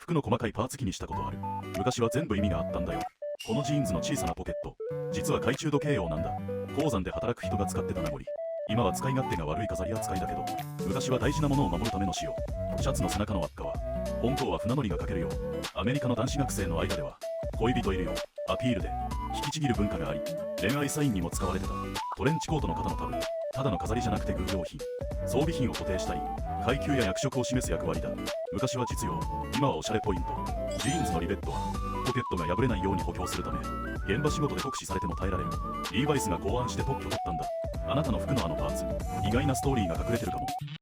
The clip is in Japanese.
服の細かいパーツ気にしたことある。昔は全部意味があったんだよ。このジーンズの小さなポケット、実は懐中時計用なんだ。鉱山で働く人が使ってた名残。今は使い勝手が悪い飾り扱いだけど、昔は大事なものを守るための仕様。シャツの背中の輪っかは本当は船乗りがかけるよ。アメリカの男子学生の間では恋人いるよアピールで引きちぎる文化があり、恋愛サインにも使われてた。トレンチコートの肩のタブ、ただの飾りじゃなくて偶用品、装備品を固定したり階級や役職を示す役割だ。昔は実用、今はおしゃれポイント。ジーンズのリベットはポケットが破れないように補強するため、現場仕事で酷使されても耐えられる。リーバイスが考案して特許取ったんだ。あなたの服のあのパーツ、意外なストーリーが隠れてるかも。